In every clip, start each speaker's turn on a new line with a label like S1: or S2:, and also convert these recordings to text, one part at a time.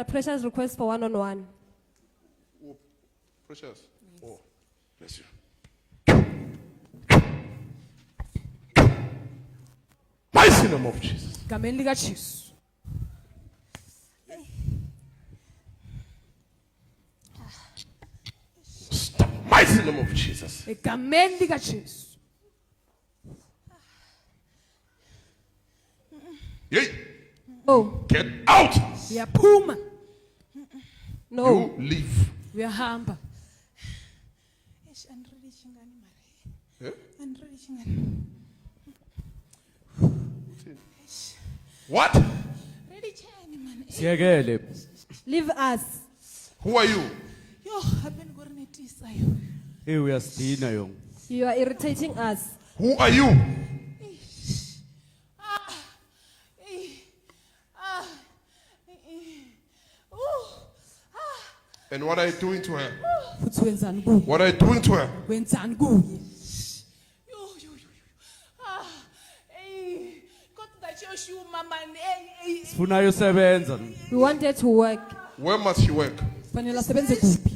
S1: Pastor Precious request for one-on-one.
S2: Oh, Precious. Oh, bless you. Mighty name of Jesus.
S3: Egameni likaJesu.
S2: Stop. Mighty name of Jesus.
S3: Egameni likaJesu.
S2: Yay.
S1: Oh,
S2: Get out.
S3: Uyaphuma,
S1: no.
S2: You leave.
S3: uyahamba.
S2: Eh? What?
S4: Siyekele.
S1: Leave us.
S2: Who are you?
S4: Uyasidina yong.
S1: You are irritating us.
S2: Who are you? And what are you doing to her?
S3: Futhi wenzani kuye?
S2: What are you doing to her?
S3: Wenzani kuye?
S4: Sifuna yosebenza.
S1: We want her to work.
S2: Where must she work?
S3: Fanele asebenze kuphi?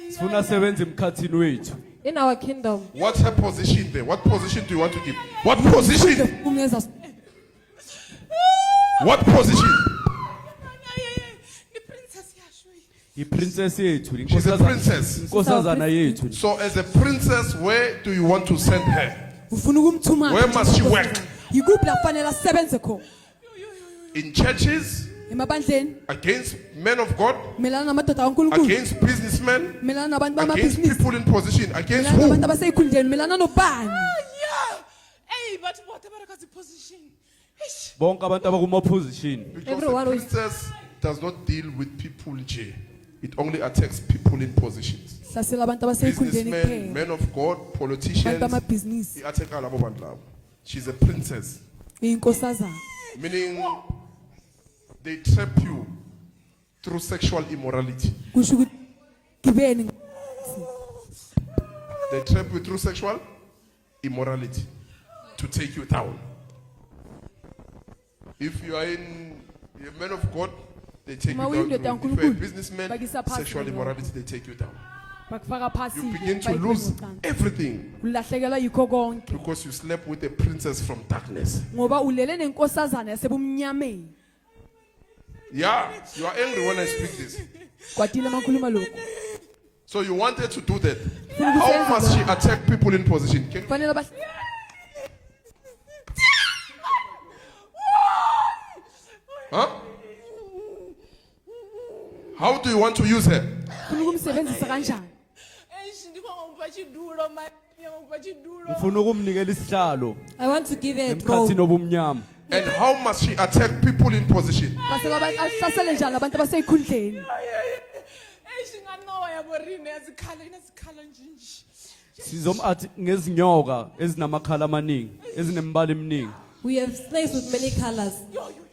S4: Sifuna sebenza emkhathini wethu.
S1: In our kingdom.
S2: What's her position there? What position do you want to give? What position?
S3: Kumeza
S2: What position?
S4: Iprincess yethu,
S2: She's a princess.
S4: inkosazana yethu.
S2: So as a princess, where do you want to send her?
S3: ufuna ukumthuma.
S2: Where must she work?
S3: Yikuphi la kufanele asebenze khona?
S2: In churches?
S3: Emabandleni,
S2: Against men of God?
S3: melana namadoda kaNkulunkulu,
S2: Against businessmen?
S3: melana nabantu
S2: Against
S3: bamabhizinisi,
S2: people in position? Against
S3: melana nabantu
S2: who?
S3: abaseyikhundleni, melana nobani?
S5: But whatever the position.
S4: Bonke abantu abakuma position.
S2: Because
S1: Everyone
S2: the
S1: who is-
S2: princess does not deal with people J. It only attacks people in positions.
S3: Hlasela abantu abaseyikhundleni
S2: Businessmen,
S3: kuphela,
S2: men of God,
S3: abantu
S2: politicians.
S3: bamabhizinisi,
S2: I-attack labo bantu labo. She's a princess.
S3: iyinkosazana.
S2: Meaning they trap you through sexual immorality.
S3: Kusho ukuthi gibeni
S2: They trap you through sexual immorality to take you down. If you are a man of God, they take
S3: Uma
S2: you
S3: uyindoda
S2: down. If you are a
S3: kaNkulunkulu,
S2: businessman,
S3: bakisa phansi
S2: sexual
S3: lokho.
S2: immorality, they take you down.
S3: bakufaka phasi.
S2: You begin to
S3: bayibeka
S2: lose
S3: ucansi.
S2: everything
S3: Ulahlekelwa yikho konke
S2: because you slept with a princess from darkness.
S3: ngoba ulele nenkosazana yasebumnyameni.
S2: Yeah, you are angry when I speak this.
S3: Kwatile makhuluma lokho.
S2: So you wanted to do that. How must she attack people in position? Can you
S3: Fanele bas
S2: Huh? How do you want to use her?
S3: ufuna ukumsebenzisa kanjani?
S4: Ngifuna ukumnikela isihlalo
S1: I want to give her a
S4: emkhathini
S1: throne.
S4: obumnyama.
S2: And how must she attack people in position?
S3: Base ahlasele njani abantu abaseyikhundleni?
S4: Sizomathi ngezinyoka ezinamakhala amaningi, ezinembala eminingi.
S1: We have snakes with many colors.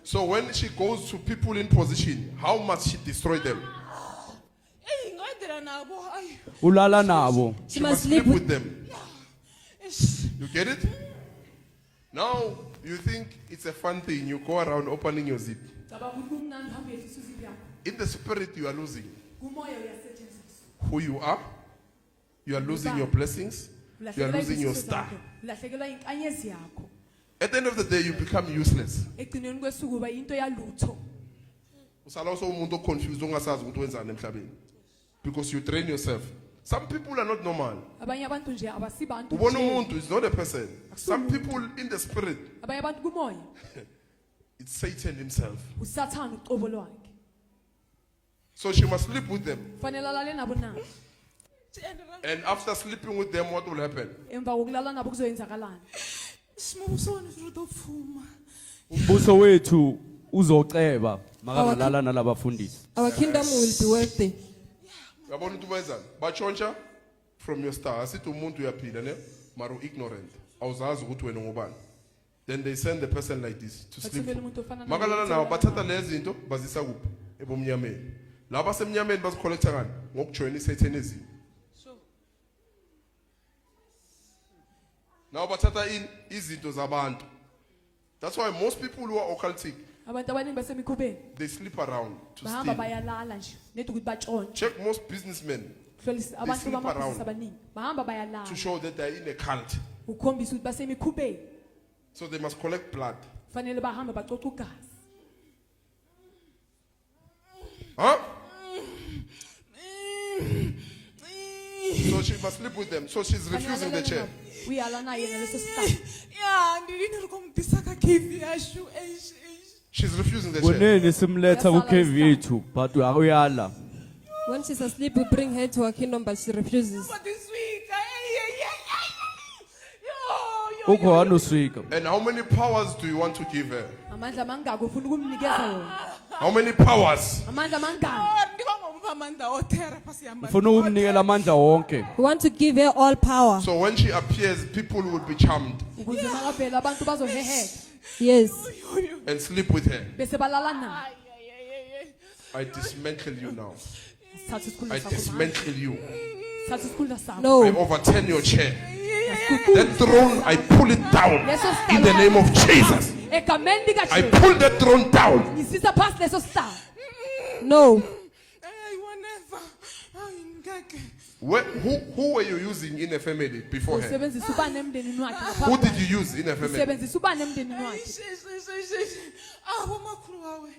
S2: So when she goes to people in position, how must she destroy them?
S4: Ulala nabo.
S2: She must sleep with them. You get it? Now you think it's a fun thing. You go around opening your zip. In the spirit, you are losing who you are. You are losing your blessings. You are losing your star.
S3: Ulahlekelwa inkanyezi yakho.
S2: At the end of the day, you become useless.
S3: Egcineni kwesuku uba into yalutho.
S2: Usala also umuntu confused ongasazi ukuthi wenzani emhlabeni. Because you train yourself. Some people are not normal.
S3: Abanye abantu nje abasibantu
S2: Ubona
S3: nje.
S2: umuntu is not a person. Some people in the spirit,
S3: Abanye abantu kumoya.
S2: it's Satan himself.
S3: Usathana uqobo lwakhe.
S2: So she must sleep with them.
S3: Fanele alale nabo na.
S2: And after sleeping with them, what will happen?
S3: Emva kokulala nabo kuzoyenzakalani?
S4: Umbuso wethu uzoceba makangalala nalabafundisi.
S1: Our kingdom will be worthy.
S2: Uyabona ukuthi wenzani? Batshontsha from your star. Asithi umuntu uyaphila ne? Mara ignorant. Awuzazi ukuthi wena ngubani. Then they send the person like this to sleep.
S3: Bathumela umuntu ofana naye.
S2: Makalala nawo bathatha lezi zinto bazisa kuphi? Ebomnyameni. Laba semnyameni bazicollecta ngani? Ngokujoin isatanism. Now bathatha in izinto zabantu. That's why most people who are occultic,
S3: abantu abaningi basemikhubeni
S2: They sleep around to
S3: bahamba
S2: steal.
S3: bayalala nje nedi ukuthi batshontshe
S2: Check most businessmen
S3: hlolisa abantu
S2: sleep
S3: bamabhizinisi
S2: around.
S3: abaningi bahamba
S2: to
S3: bayalala
S2: show that they're in a cult.
S3: ukukhombisa ukuthi basemikhubeni
S2: So they must collect blood.
S3: kufanele bahambe bacoca ugazi
S2: Huh? So she must sleep with them. So she's refusing the chair.
S3: uyala naye ngaleso sikhathi
S5: Ya, ndilini ri kom disa ka KV yashu.
S2: She's refusing the chair.
S4: kunini simletha
S3: Yasala
S4: ku-KV yethu but uyala
S1: When she's asleep, we bring her to our kingdom, but she refuses.
S5: But this week, yo.
S4: ukhona uswika
S2: And how many powers do you want to give her?
S3: amandla mangaki ufuna ukumnikeza wona
S2: How many powers?
S3: amandla mangaki
S5: Ndibanga umamanda othera phasi yamba.
S4: ufuna ukumnikela amandla wonke
S1: We want to give her all power.
S2: So when she appears, people will be charmed
S3: ukuze makavela abantu bazoheheka
S1: Yes.
S2: and sleep with her.
S3: bese balala naye
S2: I dismantle you now.
S3: sithatha
S2: I
S3: isikhundla sakho
S2: dismantle you.
S3: sithatha isikhundla sakho
S2: I
S1: No.
S2: overturn your chair. That throne, I pull it down in the name of Jesus.
S3: egameni
S2: I
S3: likajesu
S2: pull that throne down.
S3: ngisisa phasi leso sihlalo
S1: No.
S5: Whenever. Ay, ngeke.
S2: Who were you using in a family before her?
S3: usebenzisa ubani emndenini wakhe
S2: Who
S3: ngaphambi
S2: did you use in a family?
S3: usebenzisa ubani emndenini wakhe
S5: Abo makhulu wawe.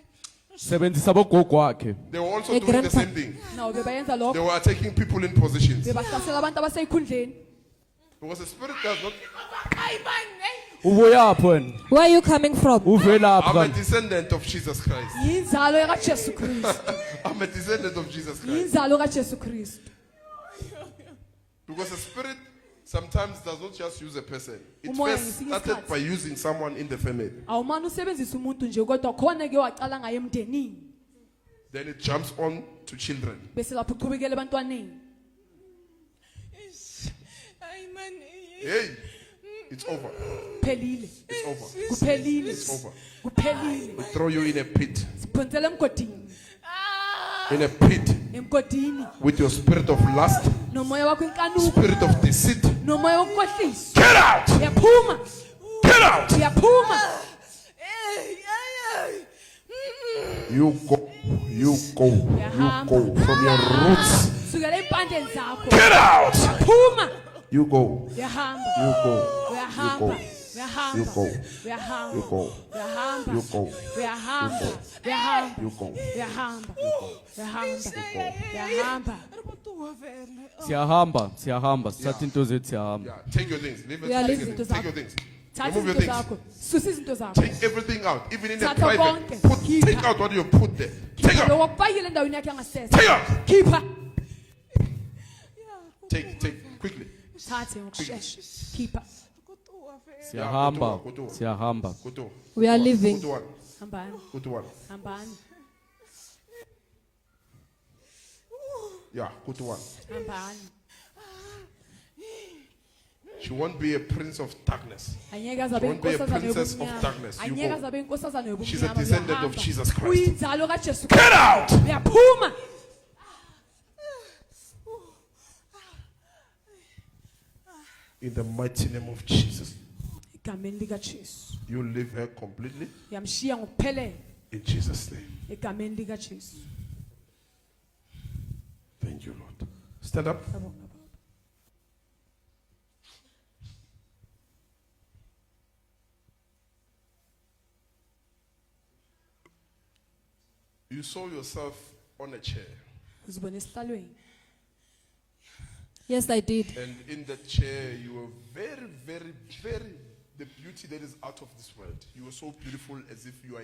S4: sebenzisa bogogo wakhe
S2: They were also
S1: A
S2: doing the
S1: grandpa.
S2: same thing.
S3: nawo bebayenza
S2: They
S3: lokho
S2: were attacking people in positions.
S3: bebahlasela abantu abaseyikhundleni
S2: Because the spirit does not.
S5: Ay man,
S4: ubuyaphi wena
S1: Where are you coming from?
S4: uvelaphi
S2: I'm a
S4: kanti
S2: descendant of Jesus Christ.
S3: yinzalo kajesu kristu
S2: I'm a descendant of Jesus Christ.
S3: yinzalo kajesu kristu
S2: Because the spirit sometimes does not just use a person. It
S3: Umoya
S2: first
S3: ngesinye
S2: started
S3: isikhathi.
S2: by using someone in the family.
S3: awumane usebenzisa umuntu nje kodwa khona ke wacala ngaye emndenini
S2: Then it jumps on to children.
S3: bese lapho uqhubekele ebantwaneni
S5: ay man.
S2: Hey, it's over.
S3: kuphelile
S2: It's over.
S3: kuphelile
S2: It's over.
S3: kuphelile
S2: We throw you in a pit.
S3: siphonsela emgodini
S2: In a pit
S3: emgodini
S2: with your spirit of lust,
S3: nomoya wakho inkanuko
S2: spirit of deceit.
S3: nomoya wokukhohlisa
S2: Get out!
S3: uyaphuma
S2: Get out!
S3: uyaphuma
S5: Ay, ay, ay.
S2: You go. You go. You go from your roots.
S3: sukela empandeni zakho
S2: Get out!
S3: phuma
S2: You go.
S3: uyahamba
S2: You go.
S3: uyahamba
S2: You go.
S3: uyahamba
S2: You go.
S3: uyahamba
S2: You go.
S3: uyahamba uyahamba
S2: You go.
S3: uyahamba uyahamba uyahamba
S5: Ri botuwa vele.
S4: siyahamba sithatha into zethu siyahamba
S2: Yeah. Take your things. Leave it.
S1: We are
S2: Take,
S1: leaving.
S2: it. Take your things.
S3: thatha
S2: Remove your
S3: izinto
S2: things.
S3: zakho susa izinto zakho
S2: Take everything out, even in the
S3: Thatha
S2: private.
S3: konke.
S2: Put,
S3: Khipha.
S2: take out what you put there. Take out.
S3: lokho kufakile endaweni yakhe yangasese
S2: Take out.
S3: khipha
S2: Take quickly.
S3: thathe ngokushesha khipha
S5: Botuwa vele.
S4: siyahamba
S2: go to.
S4: siyahamba
S2: Go to.
S1: We are
S2: Go
S1: leaving.
S2: to one.
S3: hambani
S2: Go to one.
S3: hambani
S2: Yeah. Go to one.
S3: hambani
S2: She won't be a prince of darkness.
S3: anyeke azabe
S2: Won't be a
S3: inkosazana
S2: princess of
S3: yobumnyama
S2: darkness. You
S3: anyeke
S2: go.
S3: azabe inkosazana
S2: She's a
S3: yobumnyama
S2: descendant of
S3: uyahamba.
S2: Jesus Christ.
S3: uyinzalo kajesu
S2: Get out!
S3: uyaphuma
S2: In the mighty name of Jesus.
S3: egameni likajesu
S2: You leave her completely.
S3: yamshiya ngokuphelele
S2: In Jesus' name.
S3: egameni likajesu
S2: Thank you, Lord. Stand up.
S3: Ngiyabonga, Baba.
S2: You saw yourself on a chair.
S3: uzibona esihlalweni
S1: Yes, I did.
S2: And in that chair, you were very, very, the beauty that is out of this world. You were so beautiful as if you are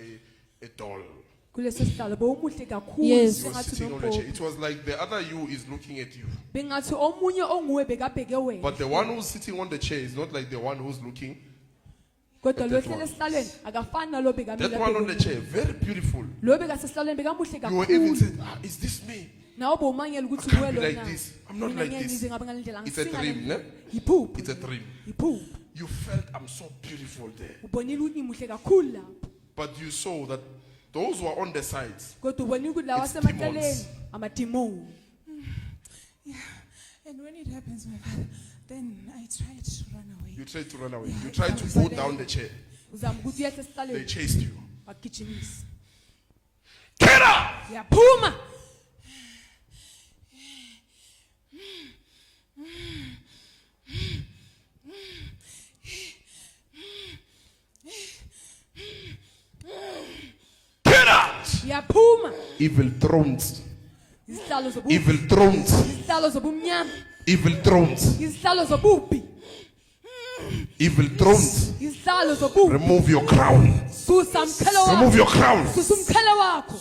S2: a doll.
S3: kuleso sihlalo bewumuhle kakhulu
S1: Yes.
S2: You were
S3: sengathi
S2: sitting on a chair.
S3: unompofu.
S2: It was like the other you is looking at you.
S3: bengathi omunye onguwe bekabheke wena
S2: But the one who's sitting on the chair is not like the one who's looking.
S3: kodwa lo
S2: that
S3: hlele
S2: one.
S3: esihlalweni akafani nalo
S2: That one on the
S3: bekamile
S2: chair, very beautiful.
S3: lo bekasesihlalweni bekamuhle
S2: You were even
S3: kakhulu
S2: saying, is this me?
S3: nawe bowumangela ukuthi
S2: I can't
S3: uwe
S2: be like
S3: lona
S2: this. I'm not
S3: Mina
S2: like
S3: ngeke
S2: this.
S3: ngize ngabe ngale ndlela
S2: It's a dream, ne?
S3: yiphupho
S2: It's a dream.
S3: yiphupho
S2: You felt I'm so beautiful there.
S3: ubonile ukuthi muhle kakhulu lapho
S2: But you saw that those who are on the sides,
S3: kodwa ubonile ukuthi lawa
S2: It's
S3: asemaceleni
S2: demons.
S3: amadimoni
S5: And when it happens, my father, then I try to run away.
S2: you tried to run away. You tried to go down the chair.
S3: uzama ukuthi uyehle
S2: They
S3: esihlalweni
S2: chased you.
S3: bagijimisa
S2: Get out!
S3: yaphuma
S2: Get out!
S3: yaphuma
S2: Evil thrones.
S3: izihlalo zobu
S2: Evil thrones.
S3: izihlalo zobumnyama
S2: Evil thrones.
S3: izihlalo zobubi
S2: Evil thrones.
S3: izihlalo zobubi
S2: Remove your crown.
S3: susa mkhelo
S2: Remove
S3: wakho
S2: your crown.
S3: susa umkhelo wakho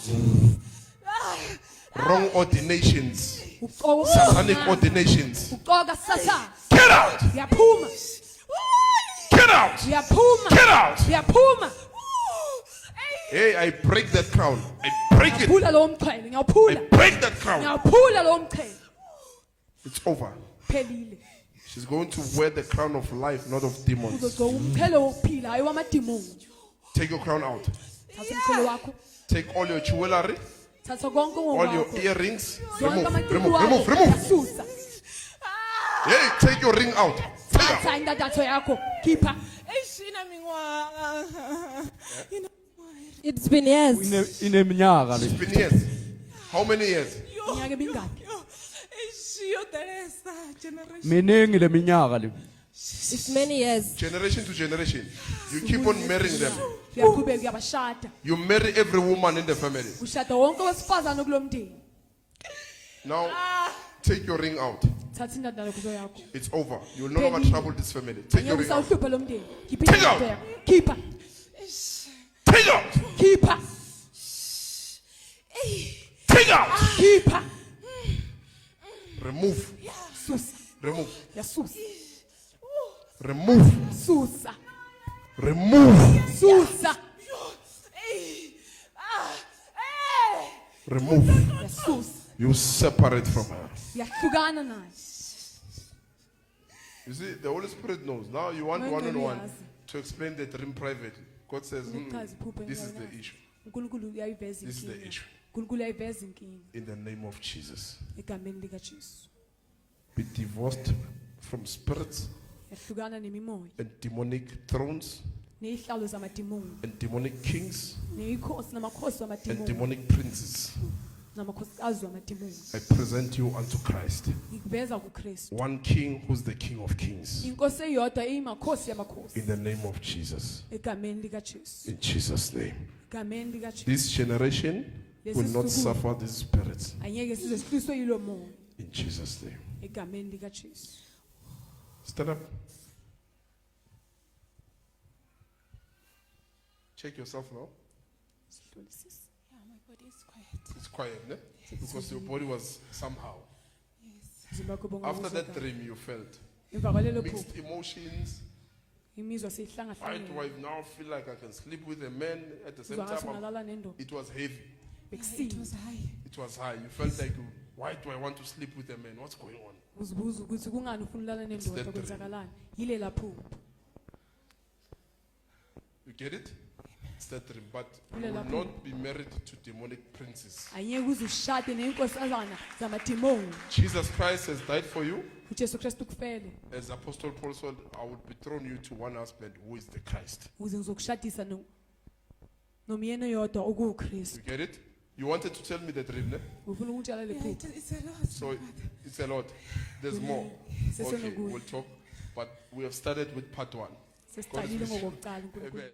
S2: Wrong ordinations.
S3: uqoka
S2: Satanic ordinations.
S3: uqoka sathana
S2: Get out!
S3: yaphuma
S2: Get out!
S3: yaphuma
S2: Get out!
S3: yaphuma
S2: Hey, I break that crown. I break it.
S3: phula lo mqhele
S2: I
S3: ngiyawuphula
S2: break that crown.
S3: ngiyawuphula lo mqhele
S2: It's over.
S3: phelile
S2: She's going to wear the crown of life, not of demons.
S3: uzogcoka umqhele wokuphila hayi wamadimoni
S2: Take your crown out.
S3: thatha umqhele wakho
S2: Take all your jewelry,
S3: thatha konke
S2: all your
S3: ngokwakho
S2: earrings.
S3: zonke
S2: Remove,
S3: amaciko
S2: remove,
S3: wakho
S2: remove, remove.
S3: yasusa
S2: Hey, take your ring out. Take out.
S3: thatha indandatho yakho khipha
S5: Ishina mingwa. You know.
S1: It's been years.
S4: Ineminyaka le.
S2: It's been years. How many years?
S3: iminyaka emingaki
S5: Ishiyo Teresa generation.
S4: Miningi le minyaka le.
S1: It's many years.
S2: Generation to generation. You keep on marrying them.
S3: uyaqhubeka uyabashada
S2: You marry every woman in the family.
S3: ushada wonke wesifazane kulo mndeni
S2: Now, take your ring out.
S3: thatha indandatho yakho
S2: It's over. You will no longer trouble this family. Take your
S3: angeke
S2: ring out.
S3: usawuhluphe lo mndeni khipha
S2: Take out.
S3: indandatho yakho khipha
S2: Take out.
S3: khipha
S2: Take out.
S3: khipha
S2: Remove.
S3: susa
S2: Remove.
S3: yasusa
S2: Remove.
S3: susa
S2: Remove.
S3: susa
S2: Remove.
S3: yasusa
S2: You separate from her.
S3: yahlukana naye
S2: You see, the Holy Spirit knows. Now you want
S3: Wena
S2: one-on-one
S3: uyazi.
S2: to explain the dream privately. God says,
S3: Uchaze iphupho
S2: this is the
S3: enqonayo.
S2: issue.
S3: uNkulunkulu uyayiveza
S2: This is the
S3: inkinga
S2: issue.
S3: uNkulunkulu uyayiveza inkinga
S2: In the name of Jesus.
S3: egameni likaJesu
S2: Be divorced from spirits
S3: yahlukana nemimoya
S2: and demonic thrones
S3: nezihlalo zamadimoni
S2: and demonic kings
S3: neikhosi namakhosi
S2: and
S3: wamadimoni
S2: demonic princes.
S3: namakhosikazi wamadimoni
S2: I present you unto Christ.
S3: ngikuveza kuKristu
S2: One king who's the king of kings.
S3: inkosi eyodwa eyimakhosi yamakhosi
S2: In the name of Jesus.
S3: egameni likaJesu
S2: In Jesus' name.
S3: egameni likaJesu
S2: This generation will not suffer these spirits.
S3: anyeke size sihliswe yilo moya
S2: In Jesus' name.
S3: egameni likaJesu
S2: Stand up. Check yourself now.
S3: Sihlolisise.
S5: Yeah, my body is quiet.
S2: It's quiet, ne? Because your body was somehow.
S3: umzimba wakho
S2: After that
S3: bongawuzwa
S2: dream, you felt
S3: emva kwalelo
S2: mixed
S3: phupho
S2: imemotions.
S3: imizwa
S2: Why do
S3: seyihlangahlangene
S2: I now feel like I can sleep with a man at the same
S3: uzwa ngathi
S2: time?
S3: ungalala nendoda
S2: It was heavy.
S5: It
S3: bekusile
S5: was high.
S2: It was high. You felt like, why do I want to sleep with a man? What's going on?
S3: uzibuza ukuthi kungani ufuna ulala nendoda
S2: that
S3: kwenzakalani yile lapho
S2: You get it? It's that dream. But you
S3: Kulela
S2: will
S3: phupho.
S2: not be married to demonic princes.
S3: anyeke uze ushade neinkosazana zamadimoni
S2: Jesus Christ has died for you.
S3: uJesu Kristu kufele
S2: As Apostle Paul said, I would betroth you to one husband who is the Christ.
S3: uze ngizokushadisa nomyeni oyodwa okuwuKristu
S2: You get it? You wanted to tell me the dream, ne?
S3: ufuna ukutshela le
S5: Yeah,
S3: phupho
S5: it's a lot.
S2: So it's a lot. There's more.
S3: Sesona
S2: Okay,
S3: kuyo.
S2: we'll talk. But we have started with part 1.
S3: sesiqalile ngokokuqala uNkulunkulu
S2: Amen.